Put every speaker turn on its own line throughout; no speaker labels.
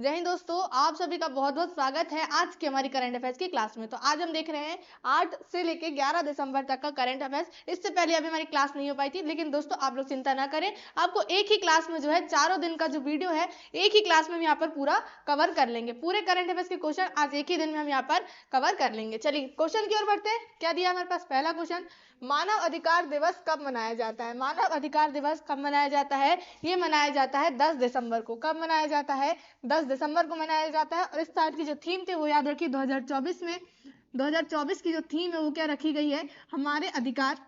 जय हिंद दोस्तों, आप सभी का बहुत बहुत स्वागत है आज की हमारी करंट अफेयर्स की क्लास में। तो आज हम देख रहे हैं 8 से लेके 11 दिसंबर तक का करंट अफेयर्स। इससे पहले अभी हमारी क्लास नहीं हो पाई थी, लेकिन दोस्तों आप लोग चिंता ना करें, आपको एक ही क्लास में जो है चारों दिन का जो वीडियो है एक ही क्लास में हम यहाँ पर पूरा कवर कर लेंगे। पूरे करंट अफेयर्स के क्वेश्चन आज एक ही दिन में हम यहाँ पर कवर कर लेंगे। चलिए क्वेश्चन की ओर बढ़ते हैं। क्या दिया हमारे पास? पहला क्वेश्चन, मानव अधिकार दिवस कब मनाया जाता है? मानव अधिकार दिवस कब मनाया जाता है? ये मनाया जाता है 10 दिसंबर को। कब मनाया जाता है? 10 दिसंबर को मनाया जाता है। और इस साल की जो थीम थी वो याद रखिए, 2024 में 2024 की जो थीम है वो क्या रखी गई है? हमारे अधिकार,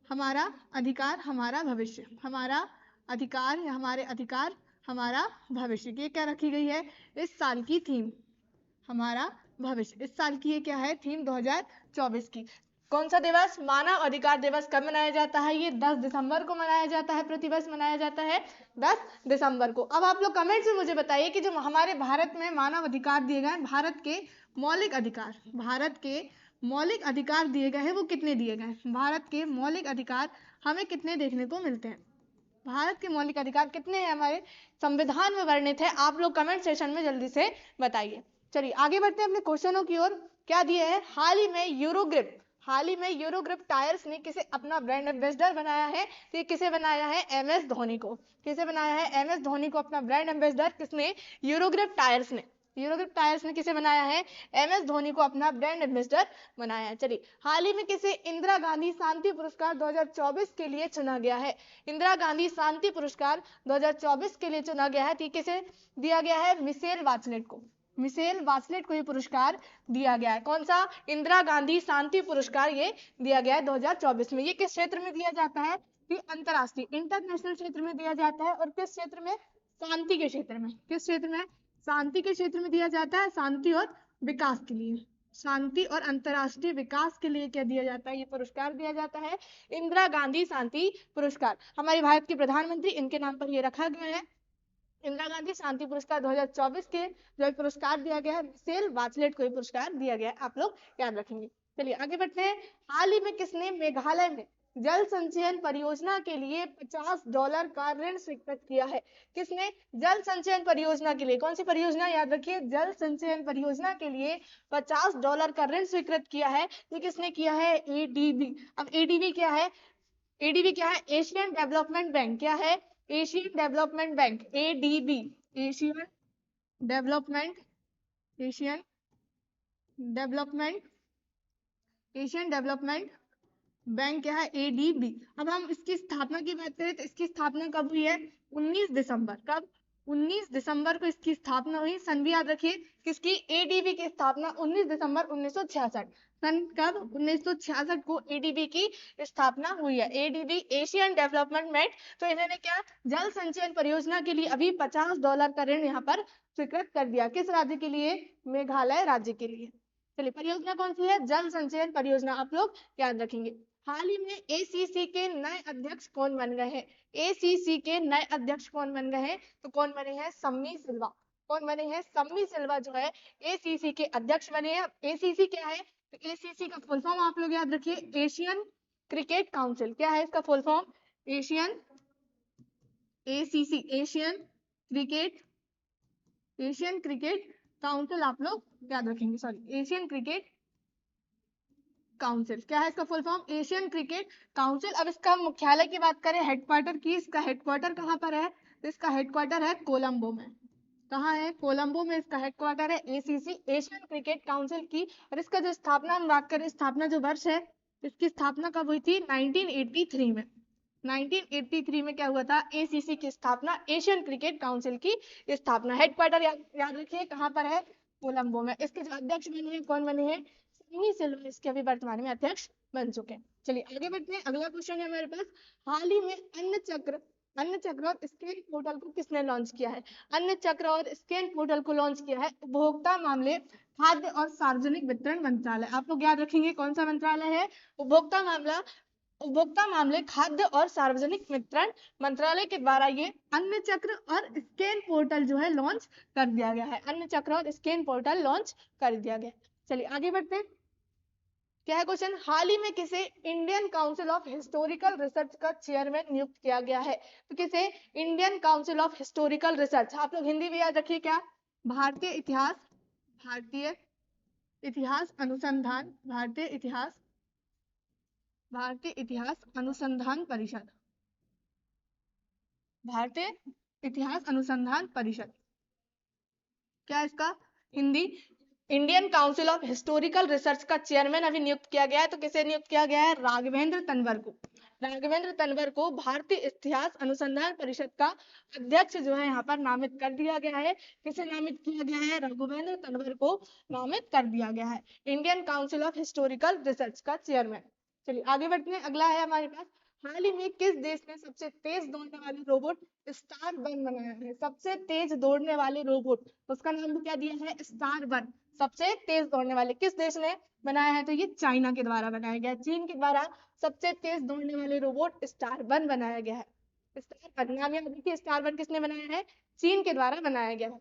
हमारा अधिकार, हमारा भविष्य। हमारा अधिकार या हमारे अधिकार, हमारा भविष्य। ये क्या रखी गई है इस साल की थीम? हमारा भविष्य। इस साल की ये क्या है थीम 2024 की? कौन सा दिवस? मानव अधिकार दिवस। कब मनाया जाता है? ये 10 दिसंबर को मनाया जाता है। प्रतिवर्ष मनाया जाता है 10 दिसंबर को। अब आप लोग कमेंट्स में मुझे बताइए कि जो हमारे भारत में मानव अधिकार दिए गए हैं, भारत के मौलिक अधिकार, भारत के मौलिक अधिकार दिए गए हैं, वो कितने दिए गए हैं? भारत के मौलिक अधिकार हमें कितने देखने को मिलते हैं? भारत के मौलिक अधिकार कितने हैं हमारे संविधान में वर्णित है? आप लोग कमेंट सेशन में जल्दी से बताइए। चलिए आगे बढ़ते हैं अपने क्वेश्चनों की ओर। क्या दिए है? हाल ही में यूरोग्रिप टायर्स ने किसे अपना ब्रांड एम्बेसडर बनाया है? तो ये किसे बनाया है? एम एस धोनी को। किसे बनाया है? एम एस धोनी को अपना ब्रांड एम्बेसडर किसने? यूरोग्रिप टायर्स ने। यूरोग्रिप टायर्स ने किसे बनाया है? एम एस धोनी को अपना ब्रांड एम्बेसडर बनाया है। चलिए, हाल ही में किसे इंदिरा गांधी शांति पुरस्कार 2024 के लिए चुना गया है? इंदिरा गांधी शांति पुरस्कार 2024 के लिए चुना गया है। तो किसे दिया गया है? मिशेल बाचलेट को। मिशेल बाचलेट को ये पुरस्कार दिया गया है। कौन सा? इंदिरा गांधी शांति पुरस्कार ये दिया गया है 2024 में। ये किस क्षेत्र में दिया जाता है? कि अंतरराष्ट्रीय, इंटरनेशनल क्षेत्र में दिया जाता है। और किस क्षेत्र में? शांति के क्षेत्र में। किस क्षेत्र में? शांति के क्षेत्र में दिया जाता है। शांति और विकास के लिए, शांति और अंतरराष्ट्रीय विकास के लिए क्या दिया जाता है? ये पुरस्कार दिया जाता है इंदिरा गांधी शांति पुरस्कार। हमारे भारत के प्रधानमंत्री, इनके नाम पर ये रखा गया है। इंदिरा गांधी शांति पुरस्कार 2024 के जो पुरस्कार दिया गया है, मिशेल बाचलेट को ये पुरस्कार दिया गया है। आप लोग याद रखेंगे। चलिए आगे बढ़ते हैं। हाल ही में किसने मेघालय में जल संचयन परियोजना के लिए $50 का ऋण स्वीकृत किया है? किसने? जल संचयन परियोजना के लिए। कौन सी परियोजना? याद रखिए, जल संचयन परियोजना के लिए $50 का ऋण स्वीकृत किया है। ये किसने किया है? एडीबी। अब एडीबी क्या है? एडीबी क्या है? Asian development bank. क्या है? Asian development bank, ADB. Asian development, Asian development, Asian development bank क्या है? एडीबी। अब हम इसकी स्थापना की बात करें तो इसकी स्थापना कब हुई है? 19 दिसंबर। कब? 19 दिसंबर को इसकी स्थापना हुई। सन भी याद रखिए किसकी? एडीबी की स्थापना 19 दिसंबर 1966। सन कब? 1966 को एडीबी की स्थापना हुई है। ADB, Asian development bank. तो इन्होंने क्या? जल संचयन परियोजना के लिए अभी $50 का ऋण यहाँ पर स्वीकृत कर दिया। किस राज्य के लिए? मेघालय राज्य के लिए। चलिए, परियोजना कौन सी है? जल संचयन परियोजना। आप लोग याद रखेंगे। हाल ही में एसीसी के नए अध्यक्ष कौन बन गए हैं? एसीसी के नए अध्यक्ष कौन बन गए हैं? तो कौन बने हैं? सम्मी सिल्वा। कौन बने हैं? सम्मी सिल्वा जो है एसीसी के अध्यक्ष बने हैं। एसीसी क्या है? तो एसीसी का फुल फॉर्म आप लोग याद रखिए, एशियन क्रिकेट काउंसिल। क्या है इसका full form? Asian, ACC, Asian cricket council. आप लोग याद रखेंगे, सॉरी, एशियन क्रिकेट काउंसिल। क्या है इसका full form? Asian cricket council. अब इसका मुख्यालय की बात करें, हेडक्वार्टर की, इसका हेडक्वार्टर कहाँ पर है? इसका हेडक्वार्टर है कोलंबो में। कहाँ है? कोलंबो में इसका हेडक्वार्टर है एसीसी, एशियन क्रिकेट काउंसिल की। और इसका जो स्थापना हम बात करें, स्थापना जो वर्ष है, इसकी स्थापना कब हुई थी? 1983 में। 1983 में क्या हुआ था? एसीसी की स्थापना, एशियन क्रिकेट काउंसिल की स्थापना। हेडक्वार्टर याद रखिए कहाँ पर है? कोलंबो में। इसके जो अध्यक्ष बने हैं, कौन बने हैं? सन्नी सिल्वा इसके अभी वर्तमान में अध्यक्ष बन चुके हैं। चलिए आगे बढ़ते हैं। अगला क्वेश्चन है हमारे पास, हाल ही में अन्न चक्र और स्कैन पोर्टल को किसने लॉन्च किया है? अन्न चक्र और स्कैन पोर्टल को लॉन्च किया है उपभोक्ता मामले, खाद्य और सार्वजनिक वितरण मंत्रालय। आप लोग याद रखेंगे कौन सा मंत्रालय है? उपभोक्ता मामले, खाद्य और सार्वजनिक वितरण मंत्रालय के द्वारा ये अन्न चक्र और स्कैन पोर्टल जो है लॉन्च कर दिया गया है। अन्न चक्र और स्कैन पोर्टल लॉन्च कर दिया गया। चलिए आगे बढ़ते हैं। क्या है क्वेश्चन? हाल ही में किसे Indian council of historical research का चेयरमैन नियुक्त किया गया है? तो किसे? Indian council of historical research. आप लोग हिंदी भी याद रखिए, क्या? भारतीय इतिहास, भारतीय इतिहास अनुसंधान, भारतीय इतिहास अनुसंधान परिषद, भारतीय इतिहास अनुसंधान परिषद। क्या इसका Hindi? Indian council of historical research का चेयरमैन अभी नियुक्त किया गया है, तो किसे नियुक्त किया गया है? राघवेंद्र तन्वर को। राघवेंद्र तन्वर को भारतीय इतिहास अनुसंधान परिषद का अध्यक्ष जो है यहाँ पर नामित कर दिया गया है। किसे नामित किया गया है? राघवेंद्र तन्वर को नामित कर दिया गया है Indian council of historical research का चेयरमैन। चलिए आगे बढ़ते हैं। अगला है हमारे पास, हाल ही में किस देश ने सबसे तेज दौड़ने वाले रोबोट स्टार वन बनाया है? सबसे तेज दौड़ने वाले रोबोट, उसका नाम भी क्या दिया है? Star one. सबसे तेज दौड़ने वाले किस देश ने बनाया है? तो ये चाइना के द्वारा बनाया गया है। चीन के द्वारा सबसे तेज दौड़ने वाले रोबोट स्टार वन बनाया गया है। स्टार वन नाम याद रखिए, स्टार वन किसने बनाया है? चीन के द्वारा बनाया गया है।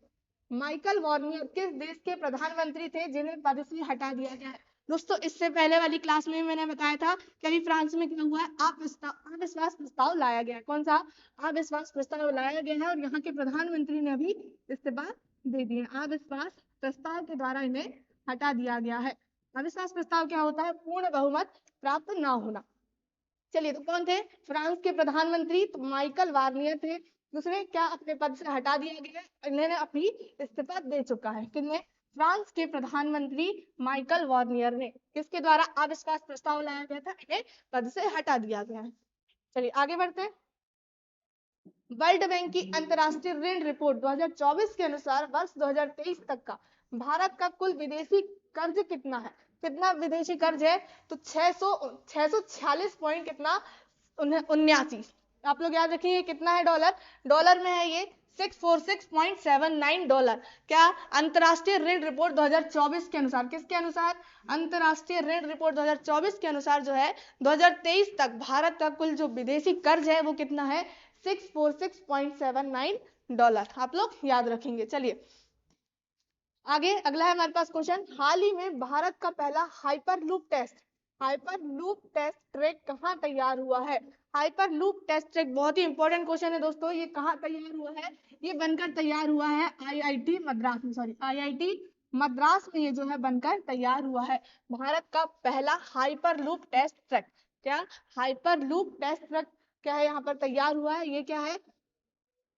माइकल वॉर्नियर किस देश के प्रधानमंत्री थे जिन्हें पद से हटा दिया गया है? दोस्तों इससे पहले वाली क्लास में मैंने बताया था कि अभी फ्रांस में क्या हुआ है? अविश्वास प्रस्ताव लाया गया है। कौन सा? अविश्वास प्रस्ताव लाया गया है और यहाँ के प्रधानमंत्री ने अभी इस्तीफा दे दिए। अविश्वास प्रस्ताव के द्वारा इन्हें हटा दिया गया है। अविश्वास प्रस्ताव क्या होता है? पूर्ण बहुमत प्राप्त ना होना। चलिए, तो कौन थे फ्रांस के प्रधानमंत्री? तो माइकल वार्नियर थे। दूसरे क्या अपने पद से हटा दिया गया, इन्होंने अपनी इस्तीफा दे चुका है। किसने? फ्रांस के प्रधानमंत्री माइकल वार्नियर ने। किसके द्वारा अविश्वास प्रस्ताव लाया गया था? इन्हें पद से हटा दिया गया है। चलिए आगे बढ़ते हैं। वर्ल्ड बैंक की अंतरराष्ट्रीय ऋण रिपोर्ट 2024 के अनुसार वर्ष 2023 तक का भारत का कुल विदेशी कर्ज कितना है? कितना विदेशी कर्ज है? तो 646 पॉइंट कितना 79। आप लोग याद रखिए कितना है डॉलर में है ये 646.79 डॉलर। क्या? अंतरराष्ट्रीय ऋण रिपोर्ट 2024 के अनुसार। किसके अनुसार? अंतरराष्ट्रीय ऋण रिपोर्ट 2024 के अनुसार जो है 2023 तक भारत का कुल जो विदेशी कर्ज है वो कितना है? 646.79 डॉलर। आप लोग याद रखेंगे। चलिए आगे अगला है हमारे पास क्वेश्चन, हाल ही में भारत का पहला हाइपरलूप टेस्ट ट्रैक कहाँ तैयार हुआ है? हाइपरलूप टेस्ट ट्रैक बहुत ही इंपॉर्टेंट क्वेश्चन है दोस्तों। ये कहाँ तैयार हुआ है? ये बनकर तैयार हुआ है आईआईटी मद्रास में ये जो है बनकर तैयार हुआ है भारत का पहला हाइपरलूप टेस्ट ट्रैक। क्या? हाइपरलूप टेस्ट ट्रैक क्या है यहाँ पर तैयार हुआ है? ये क्या है?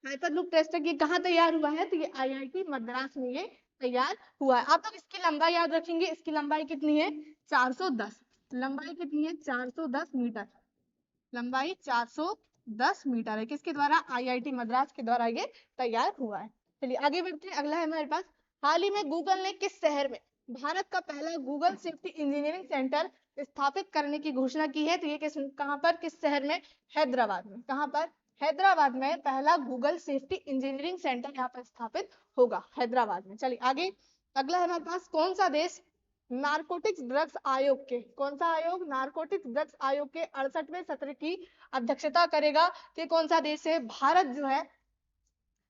Hyperloop test track. ये कहाँ तैयार हुआ है? तो ये आईआईटी मद्रास में ये तैयार हुआ है। आप लोग इसकी लंबाई याद रखेंगे। इसकी लंबाई कितनी है? 410। लंबाई कितनी है? 410 मीटर। लंबाई 410 मीटर है। किसके द्वारा? आईआईटी मद्रास के द्वारा ये तैयार हुआ है। चलिए आगे बढ़ते हैं। अगला है हमारे पास, हाल ही में गूगल ने किस शहर में भारत का पहला गूगल सेफ्टी इंजीनियरिंग सेंटर स्थापित करने की घोषणा की है? तो ये कहाँ पर, किस शहर में? हैदराबाद में। कहाँ पर? हैदराबाद में पहला गूगल सेफ्टी इंजीनियरिंग सेंटर यहाँ पर स्थापित होगा, हैदराबाद में। चलिए आगे अगला है हमारे पास, कौन सा देश नारकोटिक्स ड्रग्स आयोग के, कौन सा आयोग? नारकोटिक्स ड्रग्स आयोग के 68वें सत्र की अध्यक्षता करेगा? तो कौन सा देश है? भारत जो है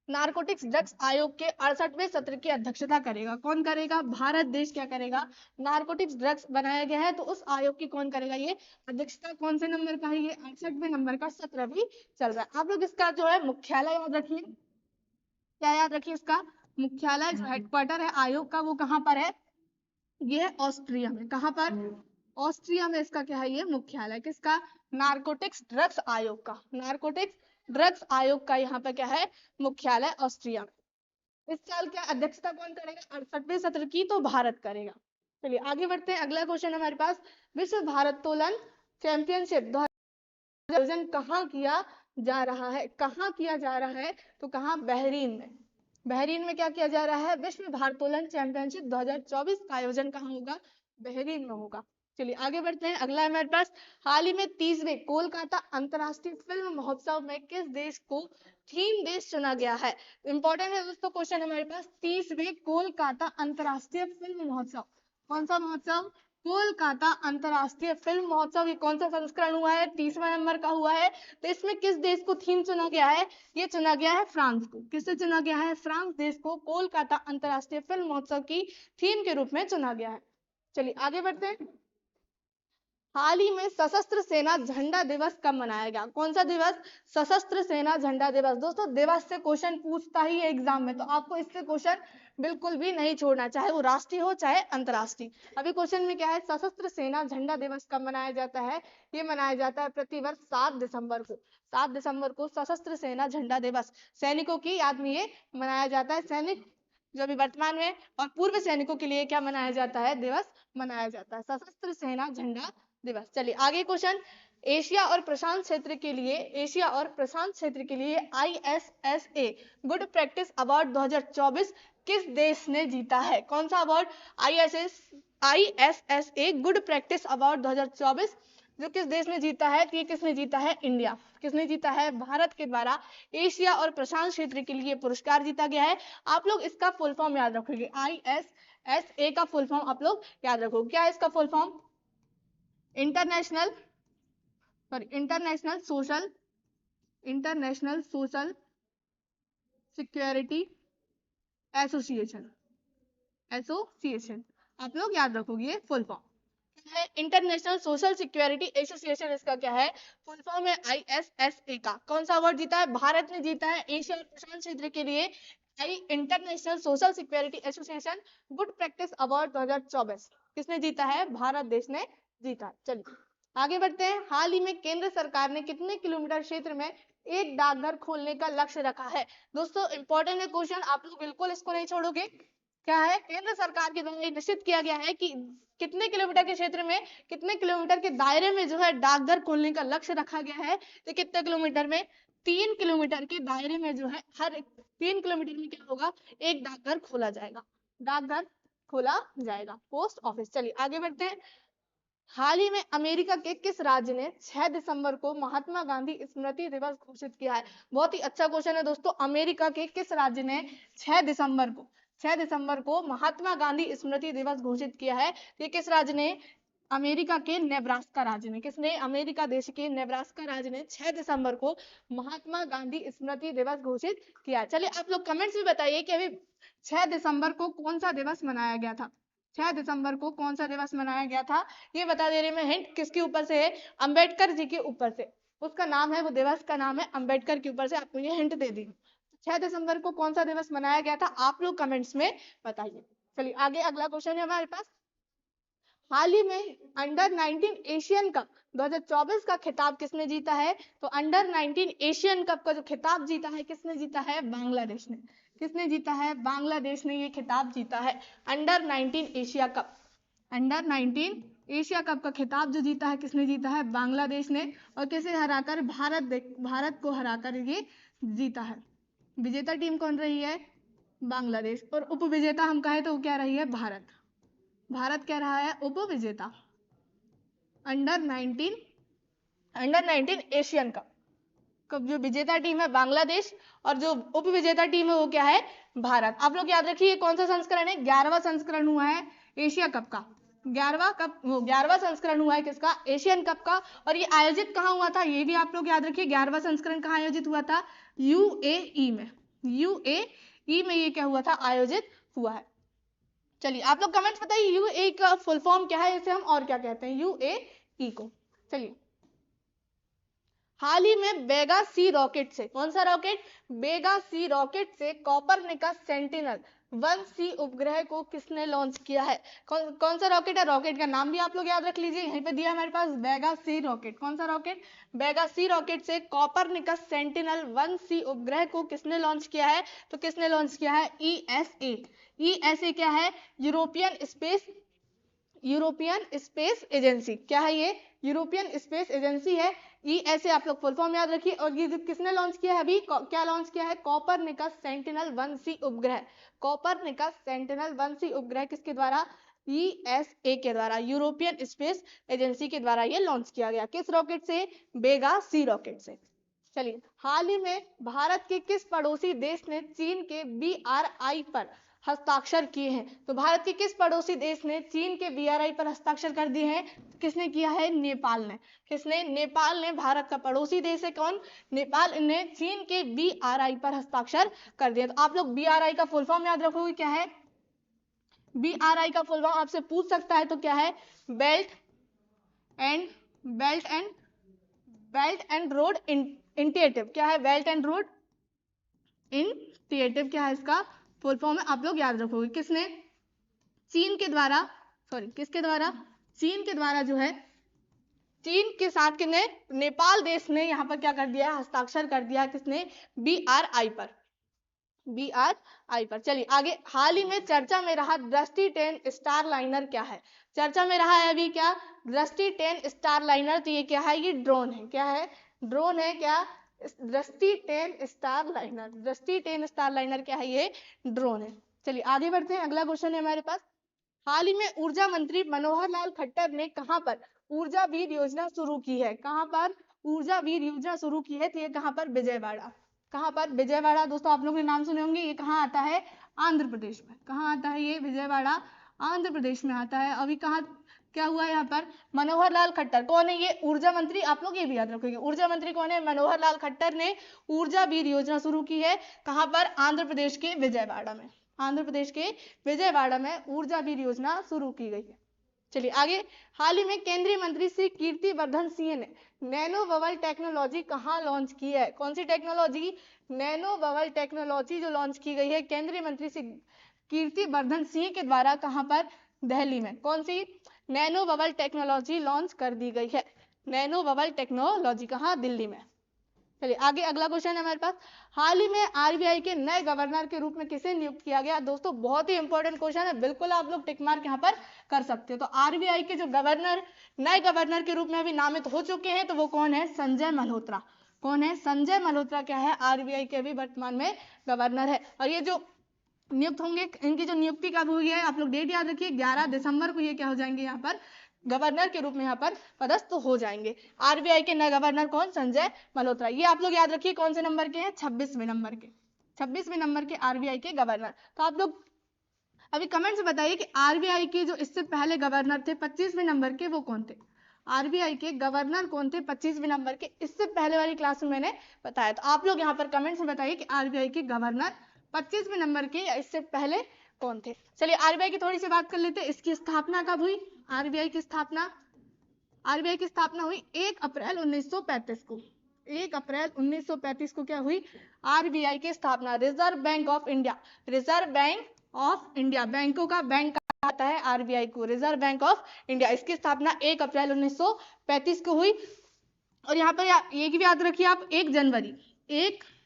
नारकोटिक्स ड्रग्स आयोग के 68वें सत्र की अध्यक्षता करेगा। कौन करेगा? भारत देश क्या करेगा? नारकोटिक्स ड्रग्स बनाया गया है तो उस आयोग की कौन करेगा ये अध्यक्षता? कौन से नंबर का है ये? 68वें नंबर का सत्र भी चल रहा है। आप लोग इसका जो है मुख्यालय याद रखिए। क्या याद रखिए? इसका मुख्यालय जो हेडक्वार्टर है आयोग का वो कहाँ पर है? ये है ऑस्ट्रिया में। कहाँ पर? ऑस्ट्रिया में इसका क्या है? ये मुख्यालय। किसका? नारकोटिक्स ड्रग्स आयोग का। नारकोटिक्स ड्रग्स आयोग का यहाँ पे क्या है? मुख्यालय ऑस्ट्रिया में। इस साल क्या अध्यक्षता कौन करेगा? 68वें सत्र की तो भारत करेगा। चलिए आगे बढ़ते हैं। अगला क्वेश्चन हमारे पास, विश्व भारोत्तोलन चैंपियनशिप आयोजन कहाँ किया जा रहा है? कहाँ किया जा रहा है? तो कहाँ? बहरीन में। बहरीन में क्या किया जा रहा है? विश्व भारोत्तोलन चैंपियनशिप 2024 का आयोजन कहाँ होगा? बहरीन में होगा। चलिए आगे बढ़ते हैं। अगला है हमारे पास, हाल ही में 30वें कोलकाता अंतरराष्ट्रीय फिल्म महोत्सव में किस देश को थीम देश चुना गया है? इंपॉर्टेंट है दोस्तों क्वेश्चन हमारे पास। 30वें कोलकाता अंतरराष्ट्रीय फिल्म महोत्सव, कौन सा महोत्सव? कोलकाता अंतरराष्ट्रीय फिल्म महोत्सव। ये कौन सा संस्करण हुआ है? 30वां नंबर का हुआ है। तो इसमें किस देश को थीम चुना गया है? ये चुना गया है फ्रांस को। किससे चुना गया है? फ्रांस देश को कोलकाता अंतरराष्ट्रीय फिल्म महोत्सव की थीम के रूप में चुना गया है। चलिए आगे बढ़ते हैं। हाल ही में सशस्त्र सेना झंडा दिवस कब मनाया गया? कौन सा दिवस? सशस्त्र सेना झंडा दिवस। दोस्तों दिवस से क्वेश्चन पूछता ही है एग्जाम में, तो आपको इससे क्वेश्चन बिल्कुल भी नहीं छोड़ना, चाहे वो राष्ट्रीय हो चाहे अंतर्राष्ट्रीय। अभी क्वेश्चन में क्या है, सशस्त्र सेना झंडा दिवस कब मनाया जाता है? ये मनाया जाता है प्रतिवर्ष 7 दिसंबर को। 7 दिसंबर को सशस्त्र सेना झंडा दिवस, सैनिकों की याद में ये मनाया जाता है। सैनिक जो अभी वर्तमान में और पूर्व सैनिकों के लिए क्या मनाया जाता है? दिवस मनाया जाता है, सशस्त्र सेना झंडा दिवस। चलिए आगे क्वेश्चन, एशिया और प्रशांत क्षेत्र के लिए, एशिया और प्रशांत क्षेत्र के लिए ISSA गुड प्रैक्टिस अवार्ड 2024 किस देश ने जीता है? कौन सा award? ISSA good practice award 2024 जो किस देश ने जीता है? ये किसने जीता है? इंडिया। किसने जीता है? भारत के द्वारा एशिया और प्रशांत क्षेत्र के लिए पुरस्कार जीता गया है। आप लोग इसका फुल फॉर्म याद रखोगे, ISSA का फुल फॉर्म आप लोग याद रखोगे। क्या है इसका full form? International social security association. आप लोग याद रखोगे फुल फॉर्म है, इंटरनेशनल सोशल सिक्योरिटी एसोसिएशन। इसका क्या है? फुल फॉर्म है ISSA का। कौन सा अवार्ड जीता है? भारत ने जीता है एशिया और प्रशांत क्षेत्र के लिए international social security association good practice award 2024। किसने जीता है? भारत देश ने जीता। चलिए आगे बढ़ते हैं। हाल ही में केंद्र सरकार ने कितने किलोमीटर क्षेत्र में एक डाकघर खोलने का लक्ष्य रखा है? दोस्तों इंपॉर्टेंट है क्वेश्चन, आप लोग बिल्कुल इसको नहीं छोड़ोगे। क्या है? केंद्र सरकार के द्वारा निश्चित किया गया है कि कितने किलोमीटर के क्षेत्र में, कितने किलोमीटर के दायरे में जो है डाकघर खोलने का लक्ष्य रखा गया है। तो कितने किलोमीटर में? 3 किलोमीटर के दायरे में जो है हर 3 किलोमीटर में क्या होगा? एक डाकघर खोला जाएगा, डाकघर खोला जाएगा, पोस्ट ऑफिस। चलिए आगे बढ़ते हैं। हाल ही में अमेरिका के किस राज्य ने 6 दिसंबर को महात्मा गांधी स्मृति दिवस घोषित किया है? बहुत ही अच्छा क्वेश्चन है दोस्तों। अमेरिका के किस राज्य ने 6 दिसंबर को महात्मा गांधी स्मृति दिवस घोषित किया है? ये किस राज्य ने? अमेरिका के नेब्रास्का राज्य ने। किसने? अमेरिका देश के नेब्रास्का राज्य ने 6 दिसंबर को महात्मा गांधी स्मृति दिवस घोषित किया। चलिए आप लोग कमेंट्स में बताइए कि अभी 6 दिसंबर को कौन सा दिवस मनाया गया था? 6 दिसंबर को कौन सा दिवस मनाया गया था? ये बता दे रही मैं, हिंट किसके ऊपर से है? अंबेडकर जी के ऊपर से। उसका नाम है, वो दिवस का नाम है अंबेडकर के ऊपर से। आपको ये हिंट दे दी। 6 दिसंबर को कौन सा दिवस मनाया गया था? आप लोग कमेंट्स में बताइए। चलिए आगे अगला क्वेश्चन है हमारे पास। हाल ही में अंडर 19 एशियन कप 2024 का खिताब किसने जीता है? तो अंडर 19 एशियन कप का जो खिताब जीता है, किसने जीता है? बांग्लादेश ने। किसने जीता है? बांग्लादेश ने ये खिताब जीता है, under 19 Asia cup. Under 19 Asia cup का खिताब जो जीता है, किसने जीता है? बांग्लादेश ने। और किसे हराकर? भारत को हराकर ये जीता है। विजेता टीम कौन रही है? बांग्लादेश। और उप विजेता हम कहें तो क्या रही है? भारत। भारत क्या रहा है? उप विजेता अंडर 19 एशियन कप। जो विजेता टीम है बांग्लादेश और जो उप विजेता टीम है वो क्या है? भारत। आप लोग याद रखिए कौन सा संस्करण है? 11वां संस्करण हुआ है एशिया कप का। 11वां संस्करण हुआ है किसका? एशियन कप का। और ये आयोजित कहाँ हुआ था? ये भी आप लोग याद रखिए। 11वां संस्करण कहाँ आयोजित हुआ था? UAE में। UAE में ये क्या हुआ था? आयोजित हुआ है। चलिए आप लोग कमेंट्स बताइए UAE का फुल फॉर्म क्या है, इसे हम और क्या कहते हैं UAE को। चलिए हाल ही में बेगा सी रॉकेट से, कौन सा रॉकेट? बेगा सी रॉकेट से कॉपरनिकस सेंटिनल 1C उपग्रह को किसने लॉन्च किया है? कौन सा रॉकेट है? रॉकेट का नाम भी आप लोग याद रख लीजिए, यहीं पे दिया हमारे पास बेगा सी रॉकेट। कौन सा रॉकेट? बेगा सी रॉकेट से कॉपरनिकस सेंटिनल 1C उपग्रह को किसने लॉन्च किया है? तो किसने लॉन्च किया है? ESA क्या है? European space agency. क्या है ये? यूरोपियन स्पेस एजेंसी है। ESA आप लोग फुल फॉर्म याद रखिए। और ये किसने लॉन्च किया है? अभी क्या लॉन्च किया है? कॉपरनिकस सेंटिनल 1C उपग्रह। कॉपरनिकस सेंटिनल 1C उपग्रह किसके द्वारा? ESA के द्वारा, यूरोपियन स्पेस एजेंसी के द्वारा ये लॉन्च किया गया। किस रॉकेट से? बेगा सी रॉकेट से। चलिए हाल ही में भारत के किस पड़ोसी देश ने चीन के BRI पर हस्ताक्षर किए हैं? तो भारत के किस पड़ोसी देश ने चीन के BRI पर हस्ताक्षर कर दिए हैं? किसने किया है? नेपाल ने। किसने? नेपाल ने। भारत का पड़ोसी देश है कौन? नेपाल ने चीन के BRI पर हस्ताक्षर कर दिया। तो आप लोग BRI का फुल फॉर्म याद रखोगे, क्या है? BRI का फुल फॉर्म आपसे पूछ सकता है तो क्या है? Belt and belt and road initiative. क्या है बेल्ट एंड रोड इनिशिएटिव? क्या है इसका फुल फॉर्म है? आप लोग याद रखोगे। किसने? चीन के द्वारा, सॉरी किसके द्वारा? चीन के द्वारा जो है, चीन के साथ किसने? नेपाल देश ने यहाँ पर क्या कर दिया? हस्ताक्षर कर दिया। किसने? BRI पर, BRI पर। चलिए आगे। हाल ही में चर्चा में रहा दृष्टि 10 स्टार लाइनर क्या है? चर्चा में रहा है अभी क्या? दृष्टि 10 स्टार लाइनर। तो ये क्या है? ये ड्रोन है। क्या है? ड्रोन है। क्या? दृष्टि 10 स्टार लाइनर। दृष्टि 10 स्टार लाइनर क्या है? ये ड्रोन है। चलिए आगे बढ़ते हैं। अगला क्वेश्चन है हमारे पास। हाल ही में ऊर्जा मंत्री मनोहर लाल खट्टर ने कहां पर ऊर्जा वीर योजना शुरू की है? कहां पर ऊर्जा वीर योजना शुरू की है? तो ये कहां पर? विजयवाड़ा। कहां पर? विजयवाड़ा। दोस्तों आप लोगों ने नाम सुने होंगे। ये कहां आता है? आंध्र प्रदेश में। कहां आता है ये? विजयवाड़ा आंध्र प्रदेश में आता है। अभी कहां क्या हुआ यहाँ पर? मनोहर लाल खट्टर कौन है? ये ऊर्जा मंत्री। आप लोग ये भी याद रखोगे। ऊर्जा मंत्री कौन है? मनोहर लाल खट्टर ने ऊर्जा वीर योजना शुरू की है। कहां पर? आंध्र प्रदेश के विजयवाड़ा में। आंध्र प्रदेश के विजयवाड़ा में ऊर्जा वीर योजना शुरू की गई है। चलिए आगे। हाल ही में केंद्रीय मंत्री श्री कीर्तिवर्धन सिंह ने नैनो बबल टेक्नोलॉजी कहाँ लॉन्च की है? कौन सी टेक्नोलॉजी? नैनो बबल टेक्नोलॉजी जो लॉन्च की गई है केंद्रीय मंत्री श्री कीर्तिवर्धन सिंह के द्वारा। कहां पर? दिल्ली में। कौन सी? नैनो बबल टेक्नोलॉजी लॉन्च कर दी गई है। नैनो बबल टेक्नोलॉजी कहां? दिल्ली में। चलिए आगे। अगला क्वेश्चन है हमारे पास। हाल ही में RBI के नए गवर्नर के रूप में किसे नियुक्त किया गया? दोस्तों बहुत ही इंपॉर्टेंट क्वेश्चन है, बिल्कुल आप लोग टिक मार्क यहाँ पर कर सकते हो। तो RBI के जो गवर्नर नए गवर्नर के रूप में अभी नामित हो चुके हैं, तो वो कौन है? संजय मल्होत्रा। कौन है? संजय मल्होत्रा क्या है? RBI के अभी वर्तमान में गवर्नर है। और ये जो नियुक्त होंगे, इनकी जो नियुक्ति कब हुई है आप लोग डेट याद रखिए, 11 दिसंबर को ये क्या हो जाएंगे? यहाँ पर गवर्नर के रूप में यहाँ पर पदस्थ हो जाएंगे। RBI के नए गवर्नर कौन? संजय मल्होत्रा। ये आप लोग याद रखिए कौन से नंबर के हैं? 26वें नंबर के। 26वें नंबर के RBI के गवर्नर। तो आप लोग अभी कमेंट से बताइए कि RBI के जो इससे पहले गवर्नर थे 25वें नंबर के, वो कौन थे? RBI के गवर्नर कौन थे 25वें नंबर के? इससे पहले वाली क्लास में मैंने बताया। तो आप लोग यहाँ पर कमेंट में बताइए कि RBI के गवर्नर 25वें नंबर के या इससे पहले कौन थे। चलिए RBI की थोड़ी सी बात कर लेते हैं। इसकी स्थापना कब हुई? RBI की स्थापना हुई 1 अप्रैल 1935 को। 1 अप्रैल 1935 को क्या हुई? RBI की स्थापना। Reserve bank of India. Reserve bank of India, बैंकों का बैंक कहा जाता है RBI को, रिजर्व बैंक ऑफ इंडिया। इसकी स्थापना 1 अप्रैल 1935 को हुई। और यहाँ पर ये भी याद रखिए आप, 1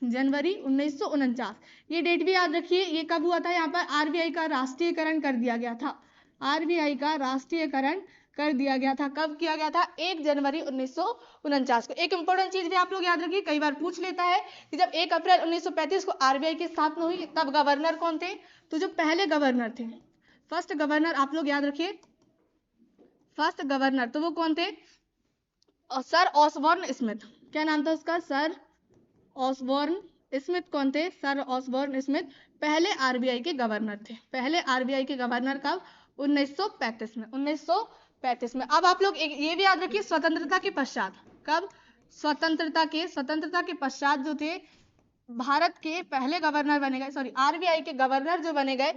जनवरी 1949, ये डेट भी याद रखिए। ये कब हुआ था? यहाँ पर RBI का राष्ट्रीयकरण कर दिया गया था। RBI का राष्ट्रीयकरण कर दिया गया था। कब किया गया था? 1 जनवरी 1949 को। एक इंपॉर्टेंट चीज भी आप लोग याद रखिए, कई बार पूछ लेता है कि जब 1 अप्रैल 1935 को RBI की स्थापना हुई तब गवर्नर कौन थे? तो जो पहले गवर्नर थे, फर्स्ट गवर्नर आप लोग याद रखिए, फर्स्ट गवर्नर तो वो कौन थे? Sir Osborne Smith. क्या नाम था उसका? Sir Osborne Smith. कौन थे? सर ऑसबॉर्न स्मिथ पहले RBI के गवर्नर थे। पहले RBI के गवर्नर कब? 1935 में। 1935 में। अब आप लोग ये भी याद रखिए, स्वतंत्रता के पश्चात। कब? स्वतंत्रता के पश्चात जो थे भारत के पहले गवर्नर बने गए, सॉरी RBI के गवर्नर जो बने गए,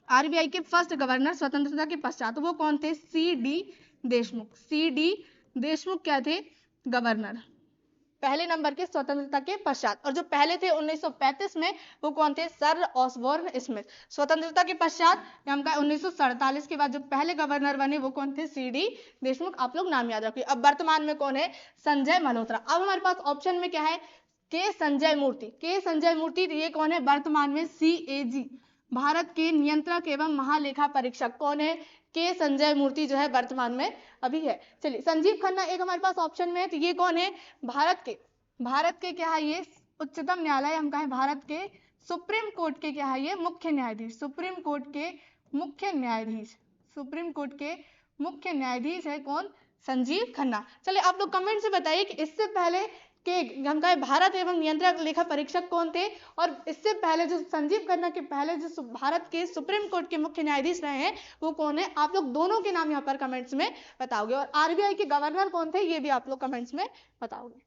RBI के फर्स्ट गवर्नर स्वतंत्रता के पश्चात, वो कौन थे? CD देशमुख। CD देशमुख क्या थे? गवर्नर पहले नंबर के स्वतंत्रता के पश्चात। और जो पहले थे 1935 में, वो कौन थे? Sir Osborne Smith. स्वतंत्रता के पश्चात हम कहा 1947 के बाद जो पहले गवर्नर बने वो कौन थे? CD देशमुख। आप लोग नाम याद रखिए। अब वर्तमान में कौन है? संजय मल्होत्रा। अब हमारे पास ऑप्शन में क्या है? के संजय मूर्ति। के संजय मूर्ति, ये कौन है? वर्तमान में CAG, भारत के नियंत्रक एवं महालेखा परीक्षक कौन है? के संजय मूर्ति जो है वर्तमान में अभी है। चलिए संजीव खन्ना एक हमारे पास ऑप्शन में है, तो ये कौन है? भारत के क्या है? ये उच्चतम न्यायालय, हम कहें भारत के सुप्रीम कोर्ट के क्या है? ये मुख्य न्यायाधीश। सुप्रीम कोर्ट के मुख्य न्यायाधीश है कौन? संजीव खन्ना। चलिए आप लोग कमेंट से बताइए कि इससे पहले के हम कहें भारत एवं नियंत्रक लेखा परीक्षक कौन थे, और इससे पहले जो संजीव खन्ना के पहले जो भारत के सुप्रीम कोर्ट के मुख्य न्यायाधीश रहे हैं वो कौन है? आप लोग दोनों के नाम यहाँ पर कमेंट्स में बताओगे। और RBI के गवर्नर कौन थे ये भी आप लोग कमेंट्स में बताओगे।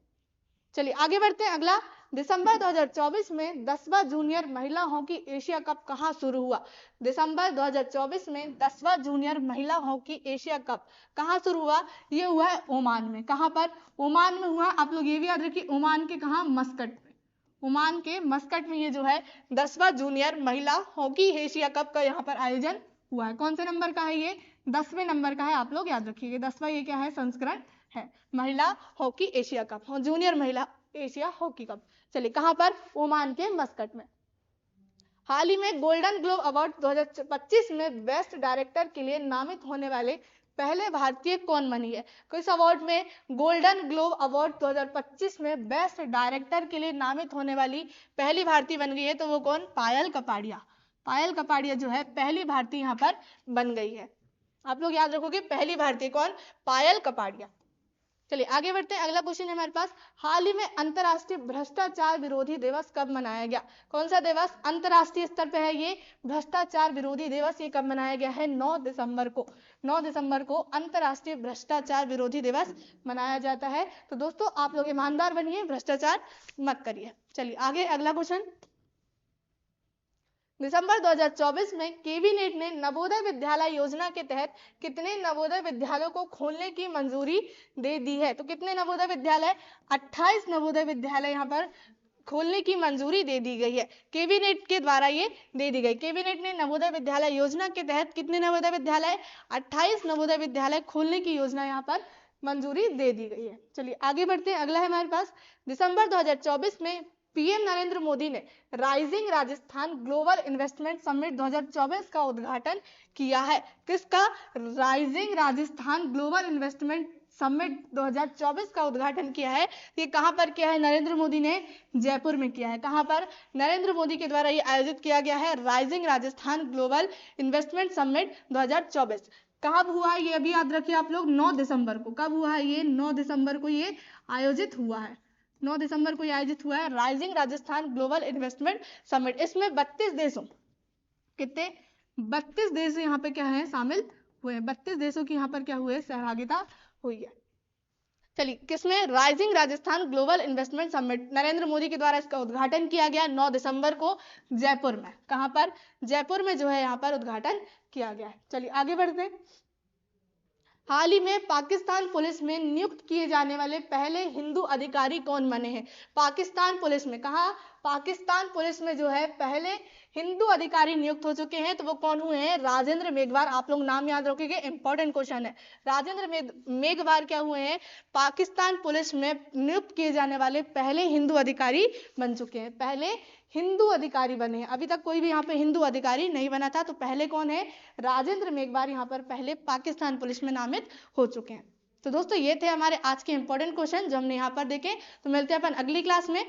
चलिए आगे बढ़ते हैं। अगला, दिसंबर 2024 में 10वां जूनियर महिला हॉकी एशिया कप कहाँ शुरू हुआ? दिसंबर 2024 में 10वां जूनियर महिला हॉकी एशिया कप कहाँ शुरू हुआ? ये हुआ है ओमान में। कहाँ पर? ओमान में हुआ। आप लोग ये भी याद रखिए, ओमान के कहाँ? मस्कट में। ओमान के मस्कट में ये जो है 10वां जूनियर महिला हॉकी एशिया कप का यहाँ पर आयोजन हुआ है। कौन से नंबर का है ये? 10वें नंबर का है। आप लोग याद रखिएगा 10वां ये क्या है? संस्करण है, महिला हॉकी एशिया कप, जूनियर महिला एशिया हॉकी कप। चलिए कहाँ पर? ओमान के मस्कट में। हाल ही में गोल्डन ग्लोब अवार्ड 2025 में बेस्ट डायरेक्टर के लिए नामित होने वाले पहले भारतीय कौन बनी है? किस अवार्ड में? गोल्डन ग्लोब अवार्ड 2025 में बेस्ट डायरेक्टर के लिए नामित होने वाली पहली भारतीय बन गई है, तो वो कौन? पायल कपाड़िया। पायल कपाड़िया जो है पहली भारतीय यहाँ पर बन गई है। आप लोग याद रखोगे, पहली भारतीय कौन? पायल कपाड़िया। चलिए आगे बढ़ते हैं। अगला क्वेश्चन है हमारे पास, हाल ही में अंतर्राष्ट्रीय भ्रष्टाचार विरोधी दिवस कब मनाया गया? कौन सा दिवस? अंतर्राष्ट्रीय स्तर पे है ये भ्रष्टाचार विरोधी दिवस। ये कब मनाया गया है? 9 दिसंबर को। 9 दिसंबर को अंतर्राष्ट्रीय भ्रष्टाचार विरोधी दिवस मनाया जाता है। तो दोस्तों आप लोग ईमानदार बनिए, भ्रष्टाचार मत करिए। चलिए आगे अगला क्वेश्चन, दिसंबर 2024 में कैबिनेट ने नवोदय विद्यालय योजना के तहत कितने नवोदय विद्यालयों को खोलने की मंजूरी दे दी है? तो कितने नवोदय विद्यालय? 28 नवोदय विद्यालय यहाँ पर खोलने की मंजूरी दे दी गई है। कैबिनेट के द्वारा ये दे दी गई। कैबिनेट ने नवोदय विद्यालय योजना के तहत कितने नवोदय विद्यालय? 28 नवोदय विद्यालय खोलने की योजना यहाँ पर मंजूरी दे दी गई है। चलिए आगे बढ़ते हैं। अगला है हमारे पास, दिसंबर 2024 में पीएम नरेंद्र मोदी ने rising Rajasthan global investment summit 2024 का उद्घाटन किया है। किसका? Rising Rajasthan global investment summit 2024 का उद्घाटन किया है। ये कहां पर किया है? नरेंद्र मोदी ने जयपुर में किया है। कहां पर? नरेंद्र मोदी के द्वारा ये आयोजित किया गया है, rising Rajasthan global investment summit 2024। कब हुआ है? ये भी याद रखिए आप लोग, 9 दिसंबर को। कब हुआ है ये? 9 दिसंबर को ये आयोजित हुआ है। 9 दिसंबर को आयोजित हुआ है rising Rajasthan global investment summit. इसमें 32 देशों, कितने? 32 देश यहाँ पे क्या है? शामिल हुए हैं। 32 देशों की यहाँ पर क्या हुए? सहभागिता हुई है। चलिए किसमें? Rising Rajasthan global investment summit, Narendra Modi के द्वारा इसका उद्घाटन किया गया 9 दिसंबर को जयपुर में। कहां पर? जयपुर में जो है यहाँ पर उद्घाटन किया गया है। चलिए आगे बढ़ते हैं। हाल ही में पाकिस्तान पुलिस में नियुक्त किए जाने वाले पहले हिंदू अधिकारी कौन बने हैं? पाकिस्तान पुलिस में, कहा? पाकिस्तान पुलिस में जो है पहले हिंदू अधिकारी नियुक्त हो चुके हैं, तो वो कौन हुए हैं? राजेंद्र मेघवार। आप लोग नाम याद रखिएगा, इंपॉर्टेंट क्वेश्चन है। राजेंद्र मेघवार क्या हुए हैं? पाकिस्तान पुलिस में नियुक्त किए जाने वाले पहले हिंदू अधिकारी बन चुके हैं। पहले हिंदू अधिकारी बने हैं। अभी तक कोई भी यहाँ पे हिंदू अधिकारी नहीं बना था, तो पहले कौन है? राजेंद्र मेघवार यहाँ पर पहले पाकिस्तान पुलिस में नामित हो चुके हैं। तो दोस्तों ये थे हमारे आज के इंपॉर्टेंट क्वेश्चन जो हमने यहाँ पर देखे। तो मिलते हैं अपन अगली क्लास में।